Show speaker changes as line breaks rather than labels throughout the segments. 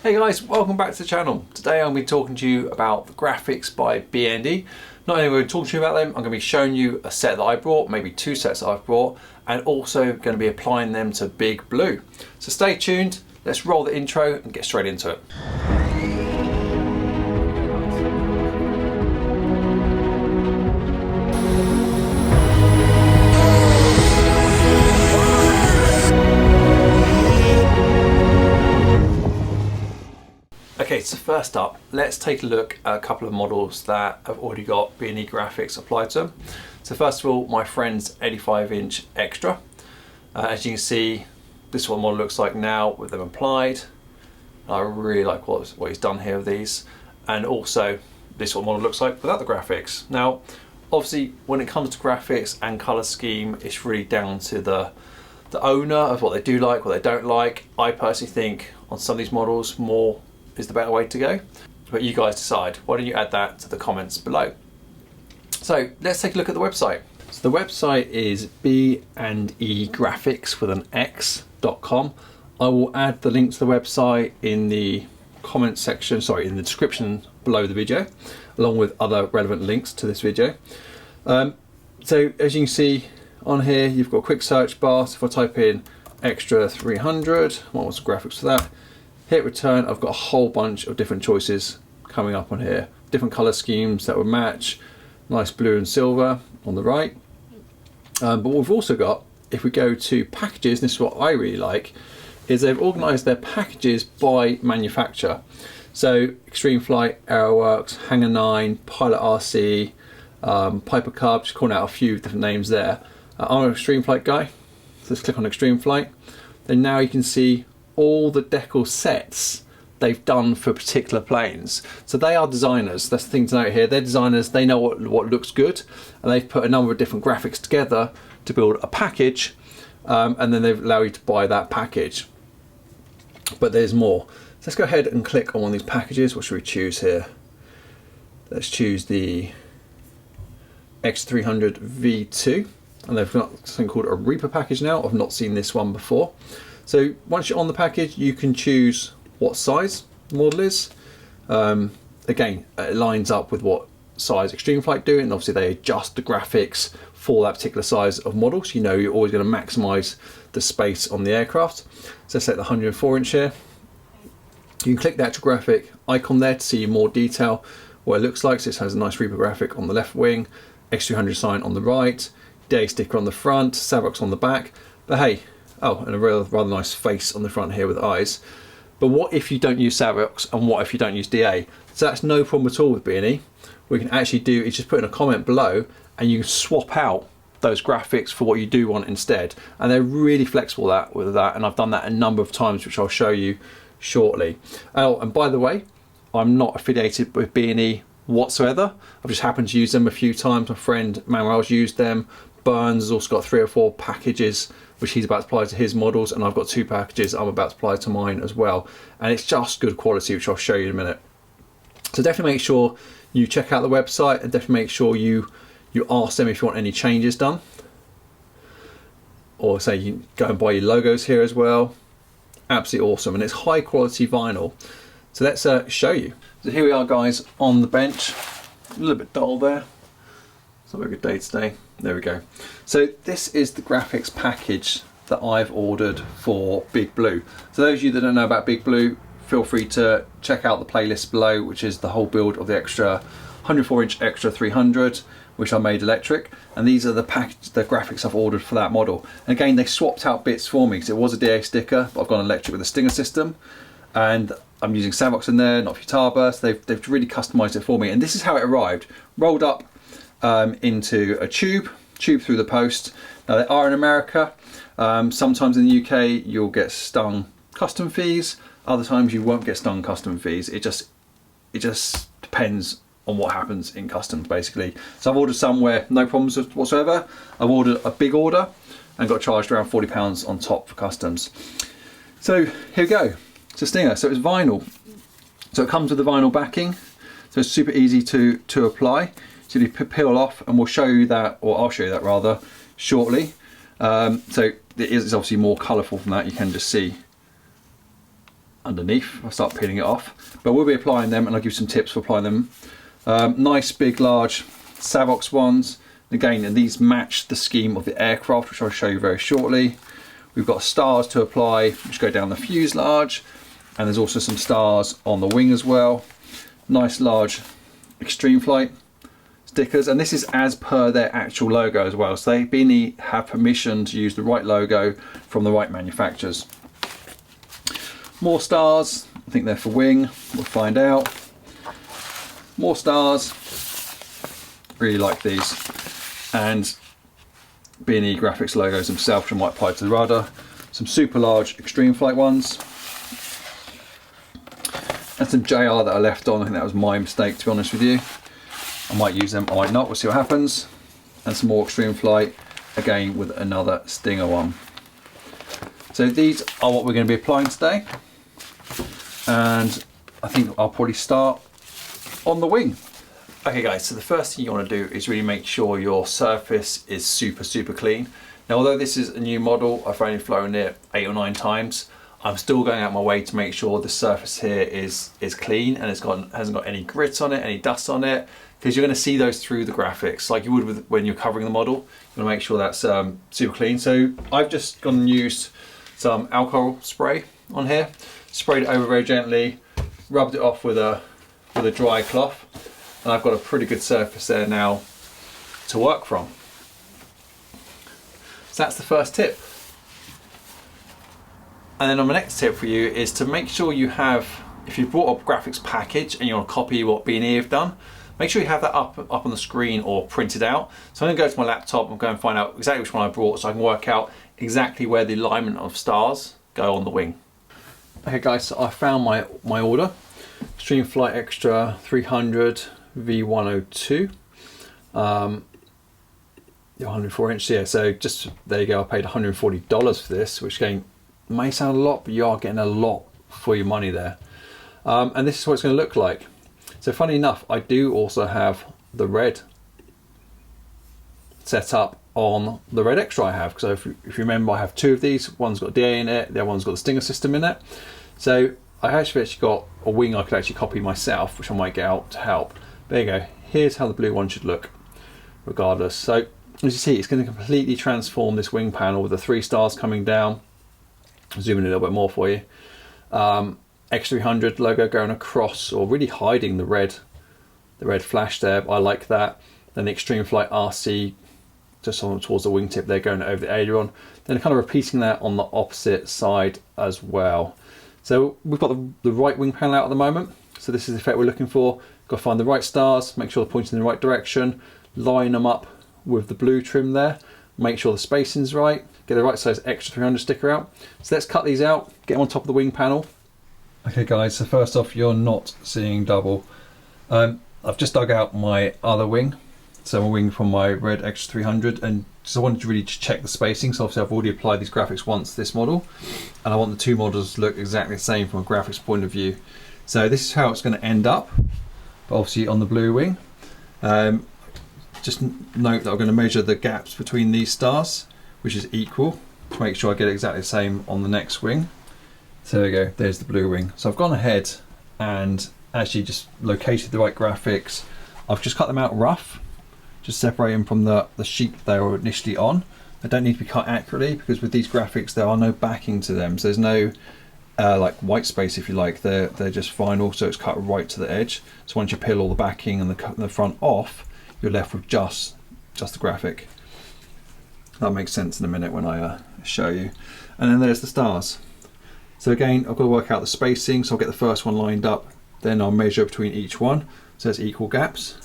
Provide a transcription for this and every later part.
Hey guys, welcome back to the channel. Today I'm going to be talking to you about the graphics by B and E. Not only will I talk to you about them, I'm going to be showing you a set that I brought, maybe two sets that I've brought, and also going to be applying them to Big Blue. So stay tuned, let's roll the intro and get straight into it. Okay, so first up, let's take a look at a couple of models that have already got B and E Graphix applied to them. So first of all, my friend's 85-inch Extra. As you can see, this is what the model looks like now with them applied. I really like what he's done here with these. And also, this is what the model looks like without the graphics. Now, obviously, when it comes to graphics and color scheme, it's really down to the owner of what they do like, what they don't like. I personally think on some of these models, more is the better way to go, but you guys decide. Why don't you add that to the comments below? So let's take a look at the website. So the website is B and E Graphix with an X.com. I will add the link to the website in the comment section, sorry, in the description below the video, along with other relevant links to this video. So as you can see on here, you've got a quick search bar. So if I type in Extra 300, what was the graphics for that? Hit return, I've got a whole bunch of different choices coming up on here. Different color schemes that would match. Nice blue and silver on the right. But what we've also got, if we go to packages, this is what I really like, is they've organized their packages by manufacturer. So Extreme Flight, Aeroworks, Hangar 9, Pilot RC, Piper Cub, just calling out a few different names there. I'm an Extreme Flight guy, so let's click on Extreme Flight. Then now you can see all the decal sets they've done for particular planes. So they are designers. That's the thing to note here. They're designers, they know what looks good, and they've put a number of different graphics together to build a package, and then they allow you to buy that package. But there's more. So let's go ahead and click on one of these packages. What should we choose here? Let's choose the X300 V2, and they've got something called a Reaper package now. I've not seen this one before. So once you're on the package, you can choose what size the model is. Again, it lines up with what size Extreme Flight do, and obviously they adjust the graphics for that particular size of model, so you know you're always going to maximize the space on the aircraft. So let's set the 104-inch here. You can click the actual graphic icon there to see more detail, what it looks like. So it has a nice Reaper graphic on the left wing, X300 sign on the right, DA sticker on the front, Savox on the back. But hey, oh, and a rather nice face on the front here with eyes. But what if you don't use Savox, and what if you don't use DA? So that's no problem at all with B and E. What we can actually do is just put in a comment below, and you can swap out those graphics for what you do want instead. And they're really flexible with that, and I've done that a number of times, which I'll show you shortly. Oh, and by the way, I'm not affiliated with B and E whatsoever. I've just happened to use them a few times. My friend Manuel's used them. Burns has also got 3 or 4 packages which he's about to apply to his models, and I've got 2 packages I'm about to apply to mine as well, and it's just good quality, which I'll show you in a minute. So definitely make sure you check out the website, and definitely make sure you ask them if you want any changes done, or say you go and buy your logos here as well. Absolutely awesome, and it's high quality vinyl. So let's show you. So here we are, guys, on the bench. A little bit dull there. It's not a good day today. There we go. So this is the graphics package that I've ordered for Big Blue. So those of you that don't know about Big Blue, feel free to check out the playlist below, which is the whole build of the Extra 104-inch Extra 300, which I made electric. And these are the graphics I've ordered for that model. And again, they swapped out bits for me, because it was a DA sticker, but I've gone electric with a Stinger system. And I'm using Savox in there, not Futar burst. They've really customized it for me. And this is how it arrived. Rolled up into a tube through the post. Now they are in America. Sometimes in the UK you'll get stung custom fees. Other times you won't get stung custom fees. It just depends on what happens in customs, basically. So I've ordered somewhere, no problems whatsoever. I've ordered a big order and got charged around £40 on top for customs. So here we go. It's a Stinger. So it's vinyl. So it comes with the vinyl backing. So it's super easy to apply. So you peel off, and we'll show you that, or I'll show you that rather, shortly. So it is obviously more colourful than that. You can just see underneath. I'll start peeling it off, but we'll be applying them and I'll give you some tips for applying them. Nice big large Savox ones. Again, and these match the scheme of the aircraft, which I'll show you very shortly. We've got stars to apply, which go down the fuselage, and there's also some stars on the wing as well. Nice large Extreme Flight stickers, and this is as per their actual logo as well. So they, B and E, have permission to use the right logo from the right manufacturers. More stars, I think they're for wing, we'll find out. More stars, really like these. And B and E Graphix logos themselves, which I might apply to the rudder. Some super large Extreme Flight ones. And some JR that I left on. I think that was my mistake, to be honest with you. I might use them, I might not, we'll see what happens. And some more Extreme Flight, again with another Stinger one. So these are what we're going to be applying today. And I think I'll probably start on the wing. Okay guys, so the first thing you want to do is really make sure your surface is super clean. Now although this is a new model, I've only flown it 8 or 9 times, I'm still going out my way to make sure the surface here is clean and hasn't got any grit on it, any dust on it, because you're going to see those through the graphics like you would when you're covering the model. You want to make sure that's super clean. So I've just gone and used some alcohol spray on here, sprayed it over very gently, rubbed it off with a dry cloth. And I've got a pretty good surface there now to work from. So that's the first tip. And then on my next tip for you is to make sure you have, if you've brought a graphics package and you want to copy what B and E have done, make sure you have that up on the screen or printed out. So I'm going to go to my laptop and go and find out exactly which one I brought so I can work out exactly where the alignment of stars go on the wing. Okay guys, so I found my order. Extreme Flight Extra 300 V102, 104 inch, yeah, so just there you go. I paid $140 for this, which again may sound a lot, but you are getting a lot for your money there. And this is what it's going to look like. So funny enough, I do also have the red set up on the red extra I have, because if you remember, I have 2 of these. One's got DA in it, the other one's got the Stinger system in it. So I actually got a wing I could actually copy myself, which I might get out to help. There you go, here's how the blue one should look regardless. So as you see, it's going to completely transform this wing panel with the 3 stars coming down. I'll zoom in a little bit more for you. X300 logo going across, or really hiding the red flash there. I like that. Then the Extreme Flight RC just on towards the wingtip there, going over the aileron. Then kind of repeating that on the opposite side as well. So we've got the right wing panel out at the moment. So this is the effect we're looking for. Got to find the right stars, make sure they're pointing in the right direction, line them up with the blue trim there, make sure the spacing's right, get the right size extra 300 sticker out. So let's cut these out, get them on top of the wing panel. Okay guys, so first off, you're not seeing double. I've just dug out my other wing, so my wing from my red extra 300, and just I wanted to really check the spacing. So obviously I've already applied these graphics once, this model, and I want the 2 models to look exactly the same from a graphics point of view. So this is how it's going to end up. Obviously on the blue wing. Just note that I'm going to measure the gaps between these stars, which is equal, to make sure I get exactly the same on the next wing. So there we go, there's the blue wing. So I've gone ahead and actually just located the right graphics. I've just cut them out rough, just separate them from the sheet they were initially on. They don't need to be cut accurately, because with these graphics there are no backing to them, so there's no like white space, if you like. They're just vinyl, so it's cut right to the edge. So once you peel all the backing and the front off, you're left with just the graphic. That makes sense in a minute when I show you. And then there's the stars. So again, I've got to work out the spacing, so I'll get the first one lined up, then I'll measure between each one, so it's equal gaps.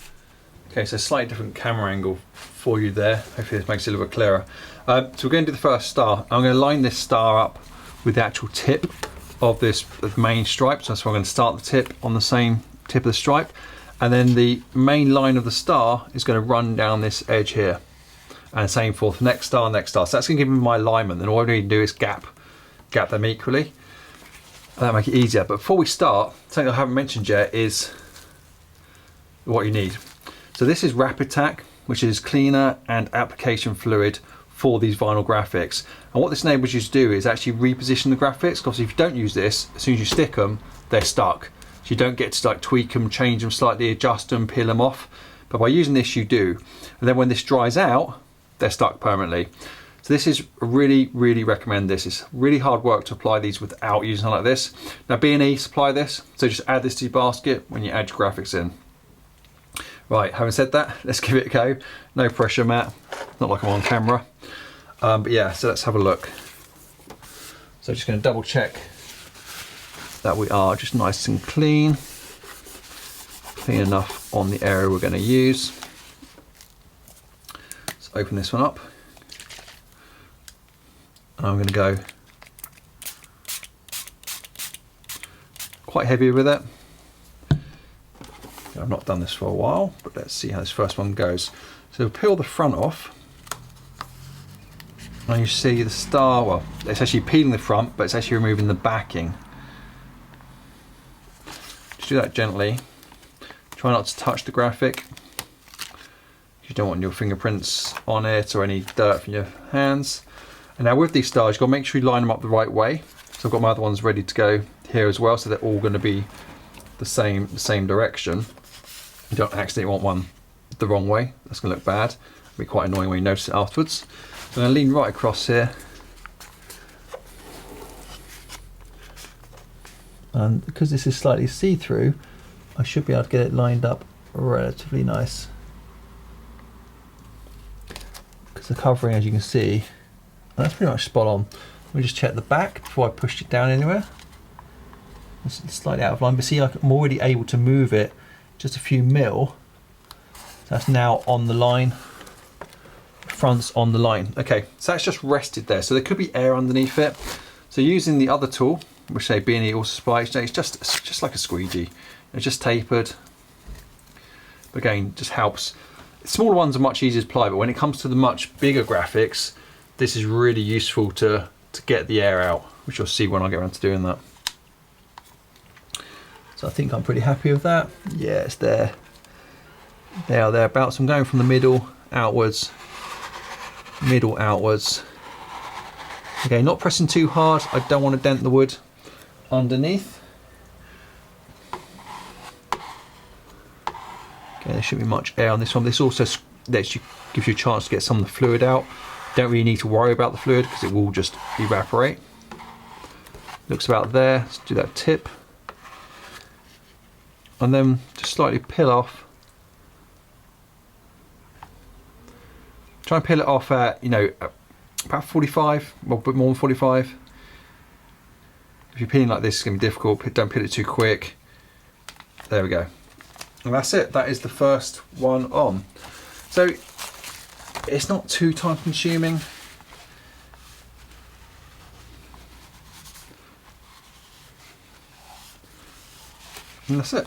Okay, so slightly different camera angle for you there. Hopefully this makes it a little bit clearer. So we're going to do the first star. I'm going to line this star up with the actual tip of this main stripe. So that's why I'm going to start the tip on the same tip of the stripe, and then the main line of the star is going to run down this edge here, and same for the next star. So that's going to give me my alignment. Then all I need to do is gap them equally. That'll make it easier. But before we start, something I haven't mentioned yet is what you need. So this is Rapid Tack, which is cleaner and application fluid for these vinyl graphics. And what this enables you to do is actually reposition the graphics, because if you don't use this, as soon as you stick them, they're stuck. So you don't get to like tweak them, change them slightly, adjust them, peel them off. But by using this, you do. And then when this dries out, they're stuck permanently. So this is really, really recommend this. It's really hard work to apply these without using something like this. Now B and E supply this, so just add this to your basket when you add your graphics in. Right, having said that, let's give it a go. No pressure, Matt. Not like I'm on camera. But yeah, so let's have a look. So just going to double check that we are just nice and clean. Clean enough on the area we're going to use. Let's open this one up. And I'm going to go quite heavy with it. I've not done this for a while, but let's see how this first one goes. So peel the front off. And you see the star, well, it's actually peeling the front, but it's actually removing the backing. Just do that gently. Try not to touch the graphic. You don't want your fingerprints on it or any dirt from your hands. And now with these stars, you've got to make sure you line them up the right way. So I've got my other ones ready to go here as well, so they're all going to be the same direction. You don't accidentally want one the wrong way. That's going to look bad. It'll be quite annoying when you notice it afterwards. So I'm going to lean right across here. And because this is slightly see-through, I should be able to get it lined up relatively nice. Because the covering, as you can see, that's pretty much spot on. Let me just check the back before I pushed it down anywhere. It's slightly out of line, but see, I'm already able to move it just a few mil. So that's now on the line. Front's on the line. Okay, so that's just rested there. So there could be air underneath it. So using the other tool, which say B and E also supplies, it's just like a squeegee. It's just tapered. But again, just helps. Smaller ones are much easier to apply, but when it comes to the much bigger graphics, this is really useful to get the air out, which you'll see when I get around to doing that. So I think I'm pretty happy with that. Yeah, it's there. There or thereabouts. I'm going from the middle outwards. Middle outwards. Okay, not pressing too hard. I don't want to dent the wood underneath. Okay, there shouldn't be much air on this one. This also gives you a chance to get some of the fluid out. Don't really need to worry about the fluid because it will just evaporate. Looks about there. Let's do that tip. And then just slightly peel off. Try and peel it off at, you know, about 45, well, a bit more than 45. If you're peeling like this, it's going to be difficult. Don't peel it too quick. There we go. And that's it. That is the first one on. So it's not too time consuming. And that's it.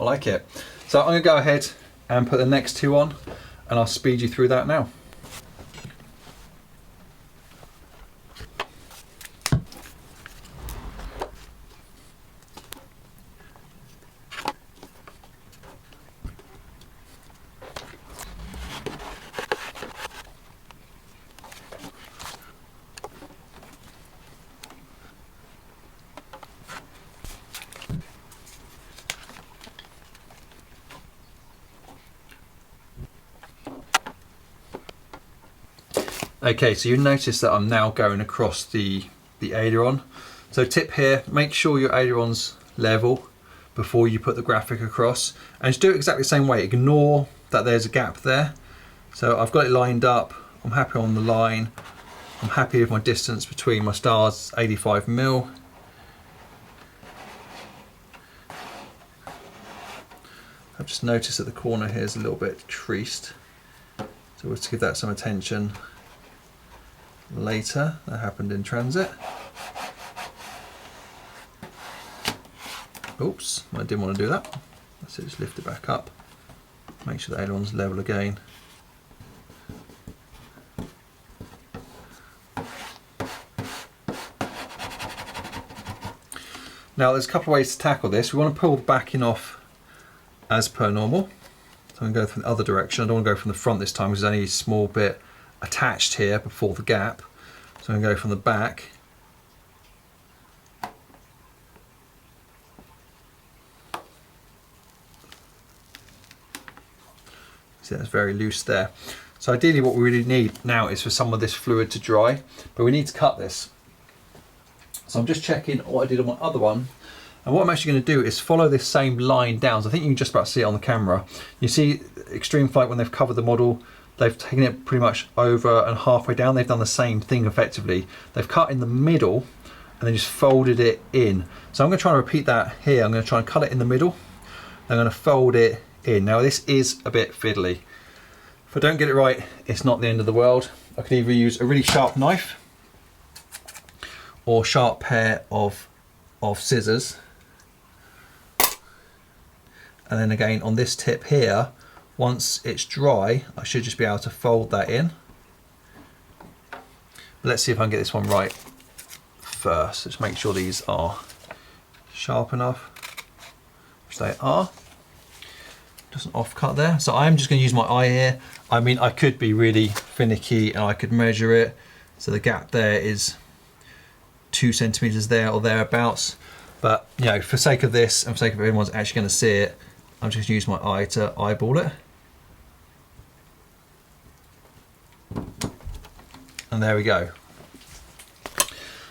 I like it. So I'm going to go ahead and put the next two on, and I'll speed you through that now. Okay, so you notice that I'm now going across the aileron. So tip here, make sure your aileron's level before you put the graphic across. And just do it exactly the same way. Ignore that there's a gap there. So I've got it lined up. I'm happy on the line. I'm happy with my distance between my stars, 85 mil. I've just noticed that the corner here is a little bit creased. So we'll have to give that some attention later. That happened in transit. Oops, I didn't want to do that. That's it, just lift it back up. Make sure the aileron's level again. Now there's a couple of ways to tackle this. We want to pull the backing off as per normal. So I'm going to go from the other direction. I don't want to go from the front this time because there's only a small bit attached here before the gap. So I'm going to go from the back. See, that's very loose there. So ideally what we really need now is for some of this fluid to dry, but we need to cut this. So I'm just checking what I did on my other one. And what I'm actually going to do is follow this same line down. So I think you can just about see it on the camera. You see Extreme Flight, when they've covered the model, they've taken it pretty much over and halfway down. They've done the same thing effectively. They've cut in the middle and then just folded it in. So I'm going to try and repeat that here. I'm going to try and cut it in the middle. I'm going to fold it in. Now this is a bit fiddly. If I don't get it right, it's not the end of the world. I could either use a really sharp knife or a sharp pair of scissors. And then again on this tip here, once it's dry, I should just be able to fold that in. But let's see if I can get this one right first. Just make sure these are sharp enough, which they are. Just an off cut there. So I'm just going to use my eye here. I mean, I could be really finicky and I could measure it. So the gap there is 2 centimeters there or thereabouts. But you know, for sake of this and for sake of everyone's actually going to see it, I'm just going to use my eye to eyeball it. And there we go.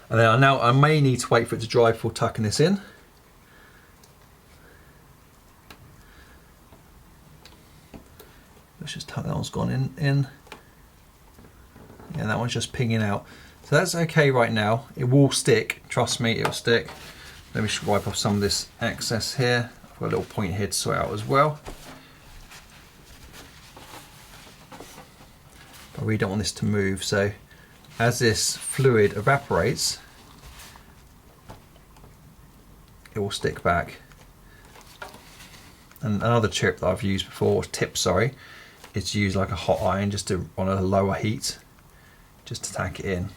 And then now I may need to wait for it to dry before tucking this in. Let's just tuck that one's gone in. Yeah, that one's just pinging out. So that's okay right now. It will stick, trust me, it will stick. Let me just wipe off some of this excess here. I've got a little point here to sort out as well. But I really don't want this to move, so as this fluid evaporates, it will stick back. And another tip that I've used before, is to use like a hot iron just to on a lower heat, just to tack it in.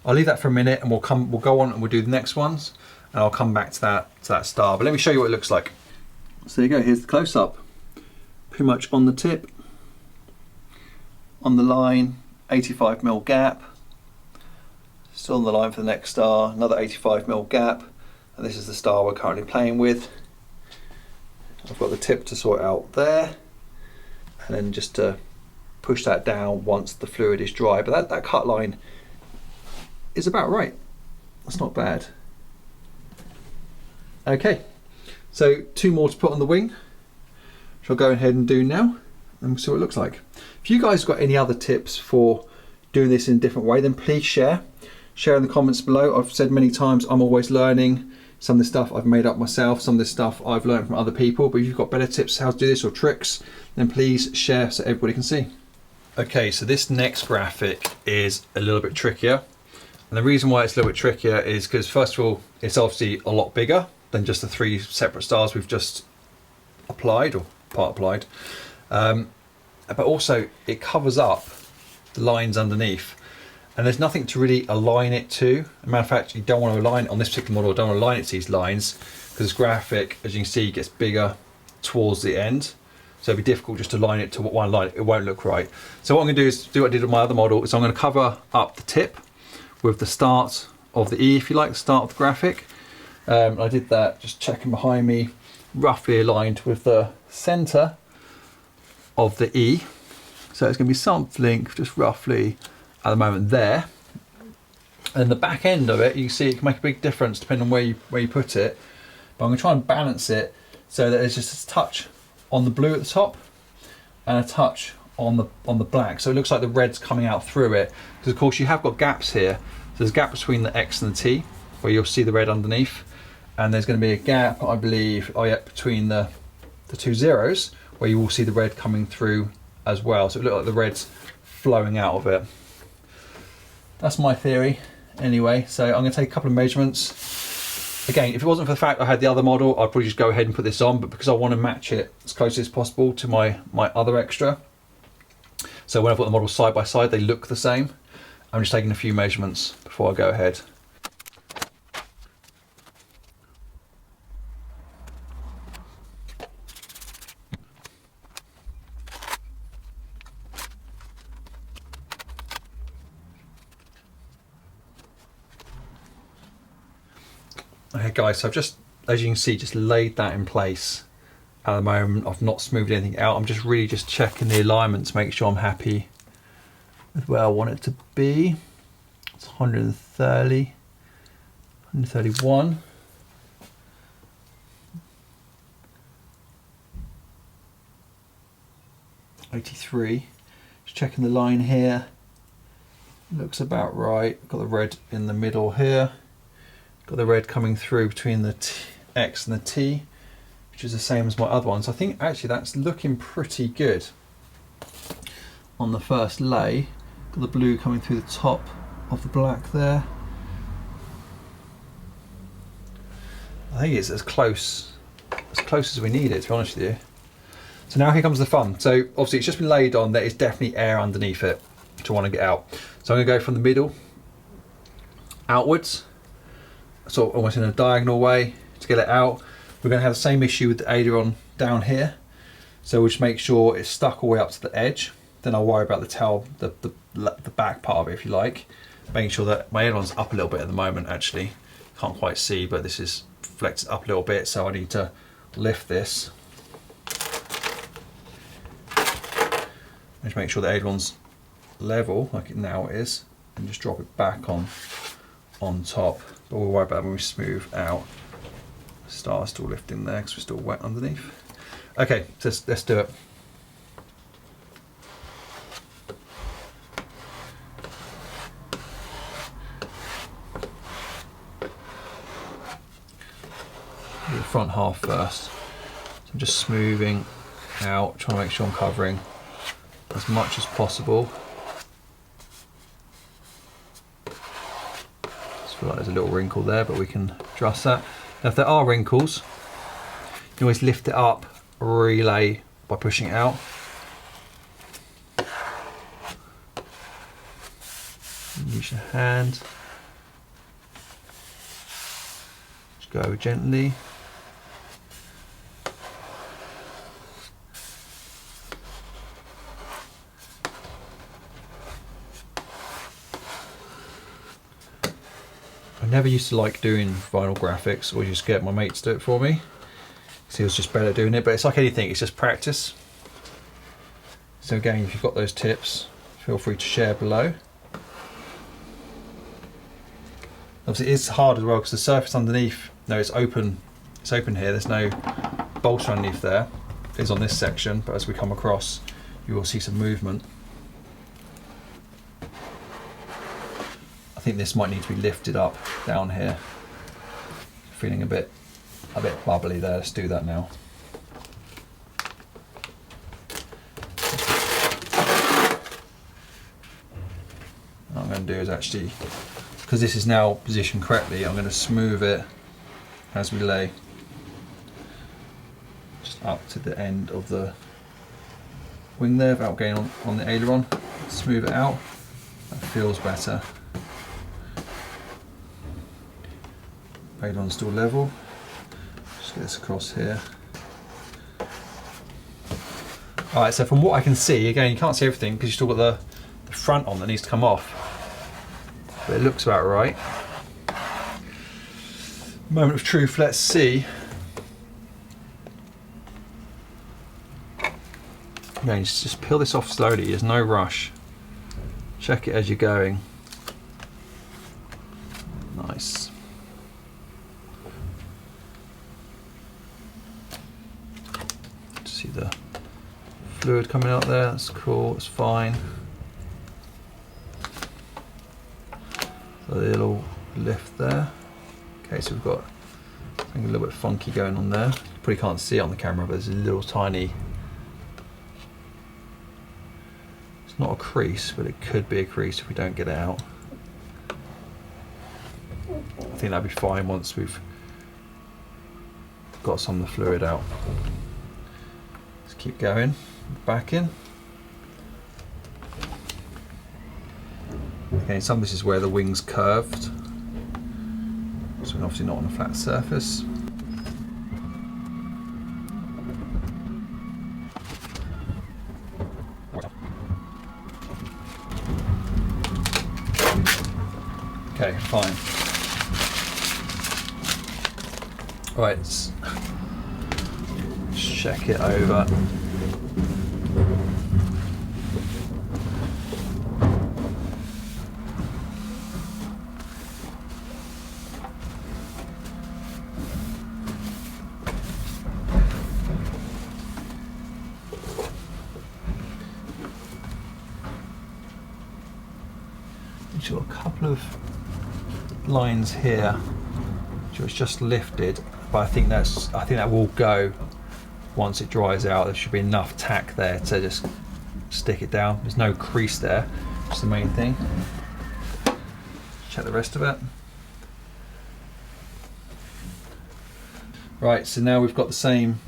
I'll leave that for a minute and we'll go on and we'll do the next ones and I'll come back to that star. But let me show you what it looks like. So there you go, here's the close-up. Pretty much on the tip, on the line, 85mm gap. Still on the line for the next star, another 85mm gap. And this is the star we're currently playing with. I've got the tip to sort out there. And then just to push that down once the fluid is dry. But that cut line is about right. That's not bad. Okay, so 2 more to put on the wing, which I'll go ahead and do now, and we'll see what it looks like. If you guys have got any other tips for doing this in a different way, then please share in the comments below. I've said many times I'm always learning. Some of the stuff I've made up myself, some of the stuff I've learned from other people, but if you've got better tips how to do this or tricks, then please share so everybody can see. Okay, so this next graphic is a little bit trickier. And the reason why it's a little bit trickier is because first of all, it's obviously a lot bigger than just the 3 separate stars we've just applied or part applied. But also it covers up the lines underneath. And there's nothing to really align it to. As a matter of fact, you don't want to align it on this particular model, don't want to align it to these lines because this graphic, as you can see, gets bigger towards the end. So it'd be difficult just to line it to one line, it won't look right. So what I'm going to do is do what I did with my other model, is I'm going to cover up the tip with the start of the E, if you like, the start of the graphic. I did that just checking behind me, roughly aligned with the center of the E. So it's going to be something just roughly at the moment there. And the back end of it, you see it can make a big difference depending on where you put it. But I'm going to try and balance it so that there's just a touch on the blue at the top and a touch on the black, so it looks like the red's coming out through it, because of course you have got gaps here. So there's a gap between the X and the T where you'll see the red underneath, and there's going to be a gap, I believe, between the 2 zeros where you will see the red coming through as well. So it looks like the red's flowing out of it. That's my theory anyway. So I'm going to take a couple of measurements. Again, if it wasn't for the fact I had the other model, I'd probably just go ahead and put this on, but because I want to match it as closely as possible to my other extra, so when I put the models side by side, they look the same. I'm just taking a few measurements before I go ahead. Okay guys, so I've just, as you can see, just laid that in place. At the moment, I've not smoothed anything out. I'm just really just checking the alignments, make sure I'm happy with where I want it to be. It's 130, 131. '83. Just checking the line here. Looks about right. Got the red in the middle here. Got the red coming through between the X and the T, which is the same as my other ones. I think actually that's looking pretty good on the first lay. Got the blue coming through the top of the black there. I think it's as close as we need it, to be honest with you. So now here comes the fun. So obviously it's just been laid on, there is definitely air underneath it, which I want to get out. So I'm going to go from the middle outwards, sort of almost in a diagonal way to get it out. We're going to have the same issue with the aileron down here. So we'll just make sure it's stuck all the way up to the edge. Then I'll worry about the tail, the back part of it if you like. Making sure that my aileron's up a little bit at the moment actually. Can't quite see, but this is flexed up a little bit, so I need to lift this. Just make sure the aileron's level, like it now is, and just drop it back on top. But we'll worry about it when we smooth out. The star's still lifting there because we're still wet underneath. Okay, so let's do it. Do the front half first. So I'm just smoothing out, trying to make sure I'm covering as much as possible. Just feel like there's a little wrinkle there, but we can adjust that. Now if there are wrinkles, you can always lift it up, relay by pushing it out. Use your hand. Just go gently. I never used to like doing vinyl graphics, or just get my mates to do it for me. So it was just better doing it, but it's like anything, it's just practice. So again, if you've got those tips, feel free to share below. Obviously it's hard as well because the surface underneath, no, it's open here, there's no bolster underneath there. It is on this section, but as we come across, you will see some movement. I think this might need to be lifted up down here. Feeling a bit bubbly there. Let's do that now. What I'm going to do is actually, because this is now positioned correctly, I'm going to smooth it as we lay. Just up to the end of the wing there without getting on the aileron. Smooth it out. That feels better. Aileron's still level. Just get this across here. Alright, so from what I can see, again you can't see everything because you've still got the front on that needs to come off. But it looks about right. Moment of truth, let's see. Again, just peel this off slowly, there's no rush. Check it as you're going. Nice. See the fluid coming out there, that's cool, it's fine. So a little lift there. Okay, so we've got something a little bit funky going on there. You probably can't see it on the camera, but there's a little tiny, it's not a crease, but it could be a crease if we don't get it out. I think that'd be fine once we've got some of the fluid out. Keep going, back in. Okay, some of this is where the wing's curved, so we're obviously not on a flat surface. Okay, fine. Right, let's check it over. You've got a couple of lines here which was just lifted, but I think that will go once it dries out. There should be enough tack there to just stick it down. There's no crease there, which is the main thing. Check the rest of it. Right, so now we've got the same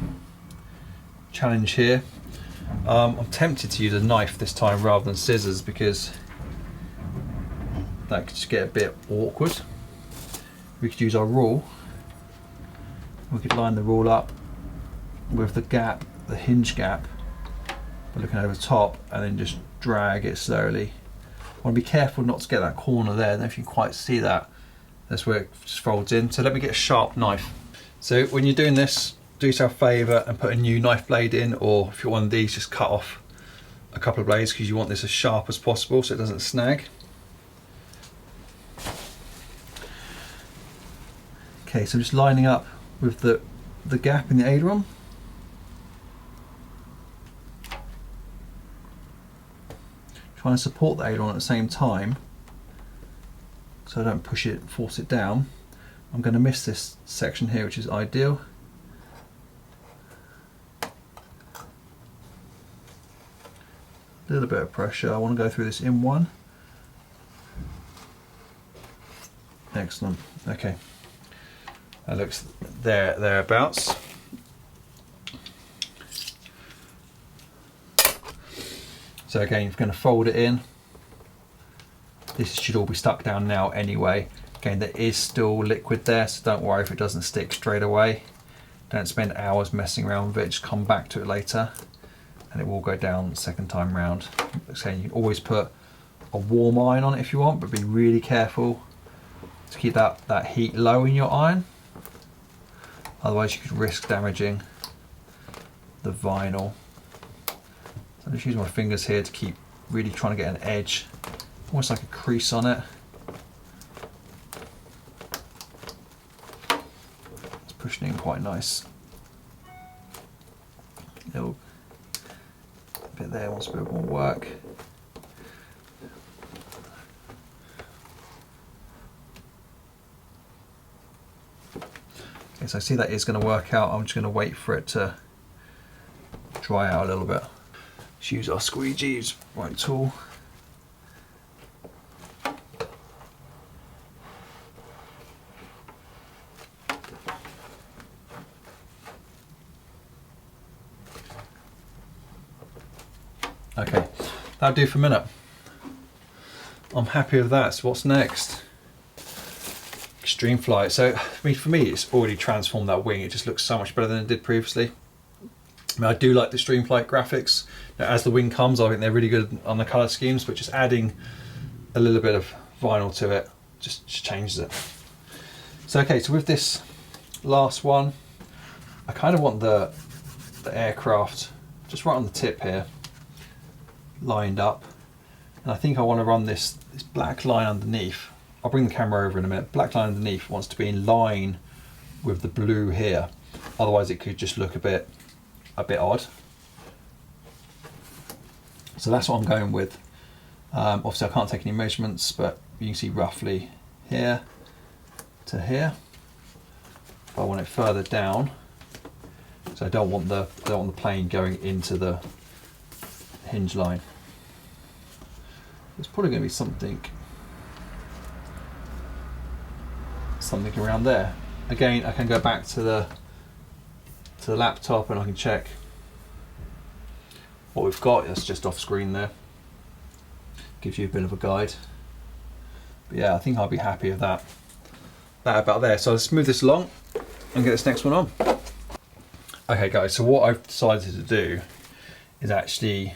challenge here. I'm tempted to use a knife this time rather than scissors because that could just get a bit awkward. We could use our rule. We could line the rule up with the gap, the hinge gap, by looking over the top, and then just drag it slowly. I want to be careful not to get that corner there. I don't know if you can quite see that. That's where it just folds in. So let me get a sharp knife. So when you're doing this, do yourself a favour and put a new knife blade in, or if you're one of these, just cut off a couple of blades because you want this as sharp as possible so it doesn't snag. Okay, so I'm just lining up with the gap in the aileron. Trying to support the aileron at the same time so I don't push it, force it down. I'm going to miss this section here, which is ideal. A little bit of pressure. I want to go through this in one. Excellent. Okay. That looks thereabouts. So again, you're going to fold it in. This should all be stuck down now anyway. Again, there is still liquid there, so don't worry if it doesn't stick straight away. Don't spend hours messing around with it, just come back to it later and it will go down the second time round. Again, you can always put a warm iron on it if you want, but be really careful to keep that heat low in your iron. Otherwise you could risk damaging the vinyl. So I'm just using my fingers here to keep really trying to get an edge, almost like a crease on it. It's pushing in quite nice. Little bit there wants a bit more work. Okay, so I see that is going to work out. I'm just going to wait for it to dry out a little bit. Let's use our squeegees, right tool. Okay, that'll do for a minute. I'm happy with that. So what's next? Extreme flight. So for me it's already transformed that wing. It just looks so much better than it did previously. I mean, I do like the Extreme Flight graphics. Now, as the wing comes, I think they're really good on the colour schemes, but just adding a little bit of vinyl to it just changes it. So okay, so with this last one, I kind of want the aircraft just right on the tip here, lined up, and I think I want to run this black line underneath. I'll bring the camera over in a minute. Black line underneath wants to be in line with the blue here, otherwise it could just look a bit odd. So that's what I'm going with. Obviously I can't take any measurements, but you can see roughly here to here. If I want it further down, so I don't want the plane going into the hinge line. It's probably going to be something around there. Again, I can go back to the laptop and I can check what we've got. That's just off screen there. Gives you a bit of a guide. But yeah, I think I'll be happy with that about there. So let's move this along and get this next one on. Okay guys, so what I've decided to do is actually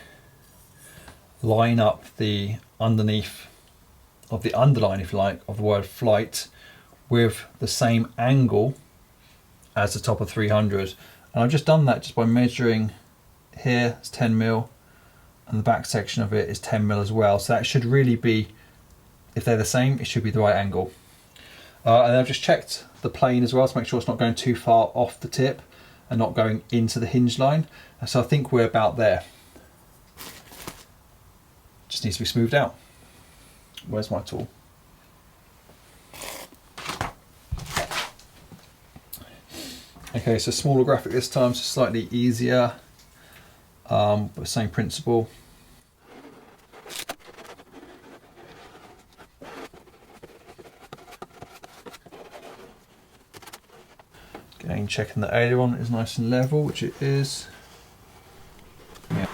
line up the underneath of the underline, if you like, of the word flight with the same angle as the top of 300. And I've just done that just by measuring here, it's 10 mil, and the back section of it is 10 mil as well. So that should really be, if they're the same, it should be the right angle. And I've just checked the plane as well to make sure it's not going too far off the tip and not going into the hinge line. So I think we're about there. Just needs to be smoothed out. Where's my tool? Okay, so smaller graphic this time, so slightly easier, but same principle. Again, checking the aileron is nice and level, which it is. Yeah.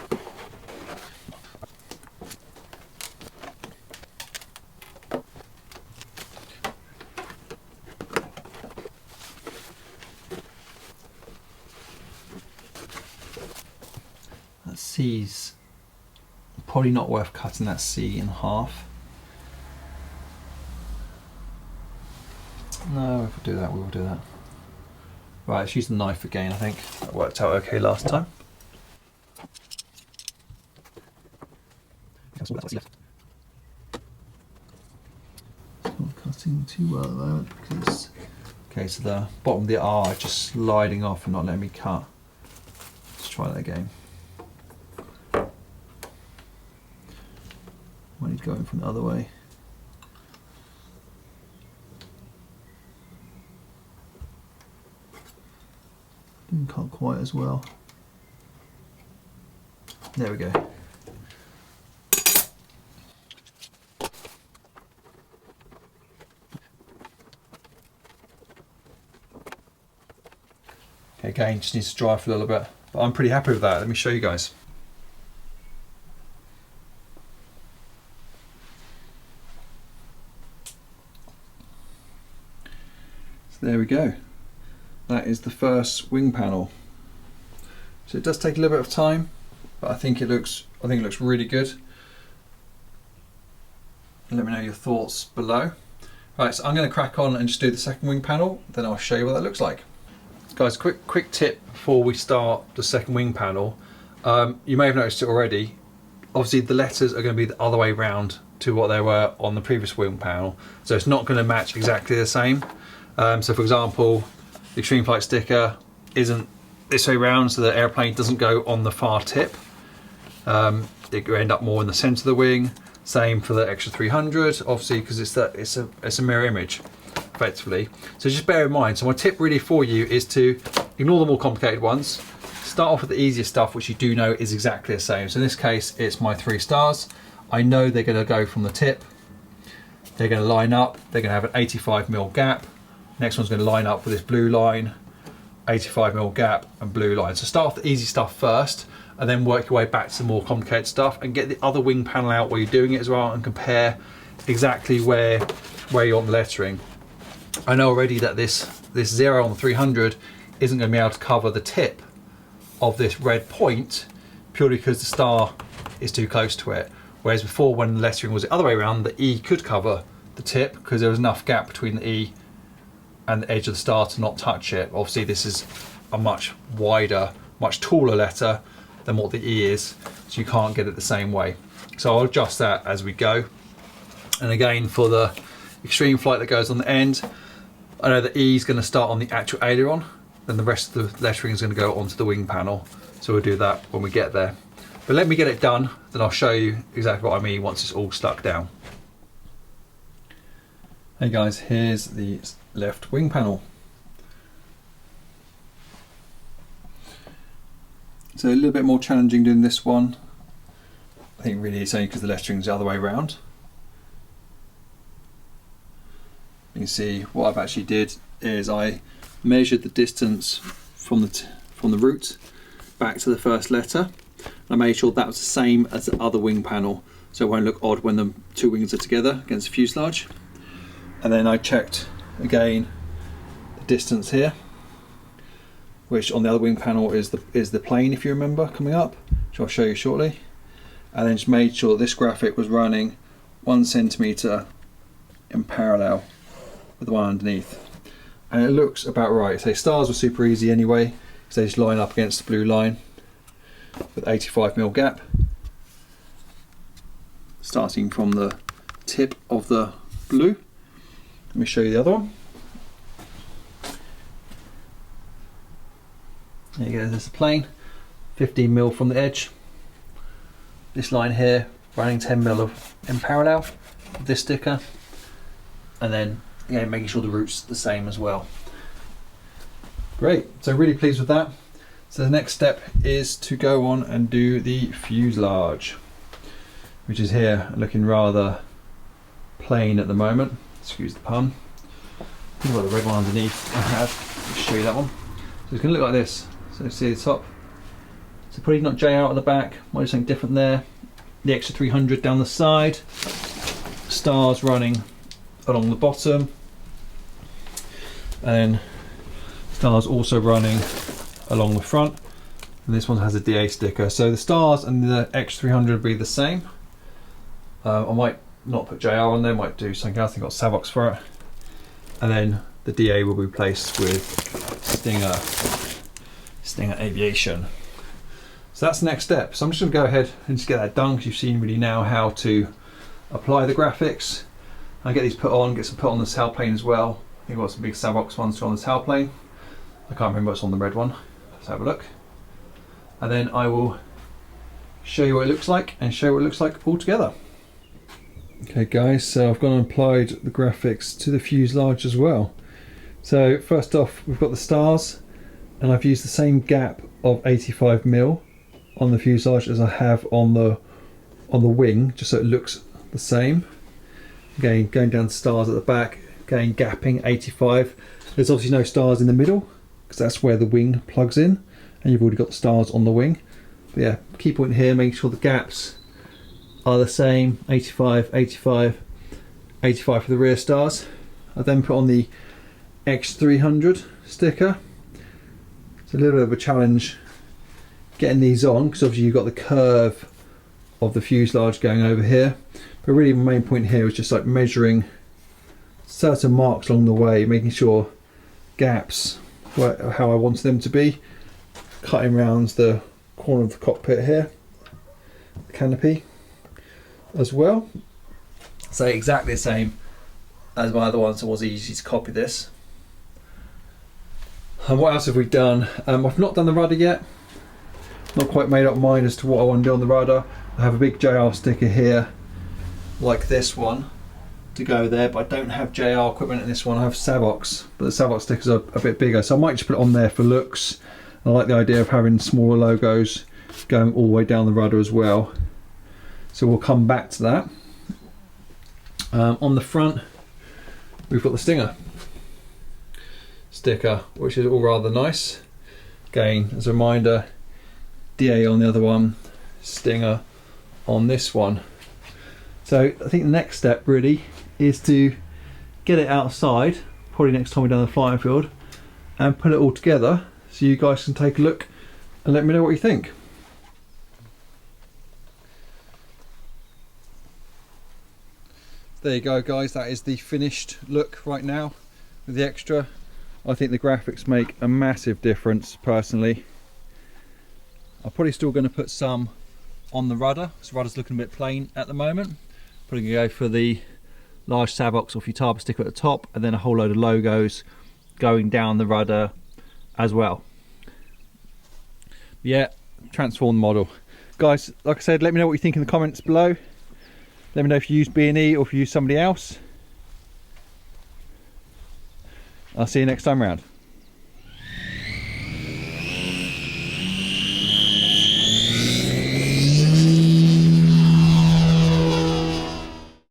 That C's probably not worth cutting that C in half. No, if we do that, we will do that. Right, let's use the knife again, I think. That worked out okay last time. It's not cutting too well at the moment because... Okay, so the bottom of the R is just sliding off and not letting me cut. Let's try that again. When he's going from the other way. Didn't cut quite as well. There we go. Okay, again, just needs to dry for a little bit, but I'm pretty happy with that. Let me show you guys. So there we go. That is the first wing panel. So it does take a little bit of time, but I think it looks really good. Let me know your thoughts below. Right, so I'm going to crack on and just do the second wing panel, then I'll show you what that looks like. Guys, quick tip before we start the second wing panel. You may have noticed it already. Obviously the letters are going to be the other way round to what they were on the previous wing panel, so it's not going to match exactly the same. So for example, the Extreme Flight sticker isn't this way round, so the airplane doesn't go on the far tip. It will end up more in the centre of the wing. Same for the Extra 300, obviously, because it's a mirror image, effectively. So just bear in mind. So my tip really for you is to ignore the more complicated ones. Start off with the easiest stuff, which you do know is exactly the same. So in this case, it's my 3 stars. I know they're going to go from the tip. They're going to line up. They're going to have an 85mm gap. Next one's going to line up with this blue line, 85mm gap and blue line. So start off the easy stuff first and then work your way back to the more complicated stuff and get the other wing panel out while you're doing it as well and compare exactly where you want the lettering. I know already that this 0 on the 300 isn't going to be able to cover the tip of this red point purely because the star is too close to it. Whereas before, when the lettering was the other way around, the E could cover the tip because there was enough gap between the E and the edge of the star to not touch it. Obviously this is a much wider, much taller letter than what the E is, so you can't get it the same way. So I'll adjust that as we go. And again, for the Extreme Flight that goes on the end, I know the E is going to start on the actual aileron, then the rest of the lettering is going to go onto the wing panel. So we'll do that when we get there. But let me get it done, then I'll show you exactly what I mean once it's all stuck down. Hey guys, here's the left wing panel. So a little bit more challenging doing this one. I think really it's only because the lettering's the other way around. You can see what I've actually did is I measured the distance from the root back to the first letter. I made sure that was the same as the other wing panel, so it won't look odd when the 2 wings are together against the fuselage. And then I checked again the distance here, which on the other wing panel is the plane, if you remember, coming up, which I'll show you shortly. And then just made sure this graphic was running 1 centimetre in parallel with the one underneath. and it looks about right. So stars were super easy anyway, because they just line up against the blue line with 85mm gap. Starting from the tip of the blue. Let me show you the other one. There you go, there's the plane, 15mm from the edge. This line here running 10mm in parallel with this sticker, and then again making sure the route's the same as well. Great, so really pleased with that. So the next step is to go on and do the fuselage, which is here looking rather plain at the moment, excuse the pun. Think about the red one underneath I have, I'll show you that one. So it's going to look like this. So see the top, so probably not J out at the back, might do something different there. The extra 300 down the side, stars running along the bottom, and then stars also running along the front, and this one has a DA sticker. So the stars and the extra 300 will be the same. I might not put JR on there, might do something else. I think I've got Savox for it, and then the DA will be replaced with Stinger Aviation. So that's the next step. So I'm just going to go ahead and just get that done, because you've seen really now how to apply the graphics. I get these put on, get some put on the tailplane as well. I think I've got some big Savox ones on the tailplane. I can't remember what's on the red one. Let's have a look. And then I will show you what it looks like and show you what it looks like all together. Okay guys, so I've gone and applied the graphics to the fuselage as well. So first off, we've got the stars, and I've used the same gap of 85mm on the fuselage as I have on the wing, just so it looks the same. Again, going down to stars at the back, again gapping 85. There's obviously no stars in the middle, because that's where the wing plugs in, and you've already got the stars on the wing. But yeah, key point here, making sure the gaps are the same, 85, 85, 85 for the rear stars. I then put on the X300 sticker. It's a little bit of a challenge getting these on, because obviously you've got the curve of the fuselage going over here. But really my main point here is just like measuring certain marks along the way, making sure gaps how I wanted them to be, cutting around the corner of the cockpit here, the canopy as well. So exactly the same as my other one, so it was easy to copy this. And what else have we done? I've not done the rudder yet. Not quite made up mind as to what I want to do on the rudder. I have a big JR sticker here, like this one, to go there, but I don't have JR equipment in this one. I have Savox, but the Savox stickers are a bit bigger, so I might just put it on there for looks. I like the idea of having smaller logos going all the way down the rudder as well. So we'll come back to that. On the front, we've got the Stinger sticker, which is all rather nice. Again, as a reminder, DA on the other one, Stinger on this one. So I think the next step really is to get it outside, probably next time we're down the flying field, and put it all together so you guys can take a look and let me know what you think. There you go guys, that is the finished look right now with the extra. I think the graphics make a massive difference personally. I'm probably still going to put some on the rudder, so the rudder's looking a bit plain at the moment. Probably going to go for the large Savox or Futaba sticker at the top, and then a whole load of logos going down the rudder as well. Yeah, transform the model. Guys, like I said, let me know what you think in the comments below. Let me know if you use B and E or if you use somebody else. I'll see you next time round.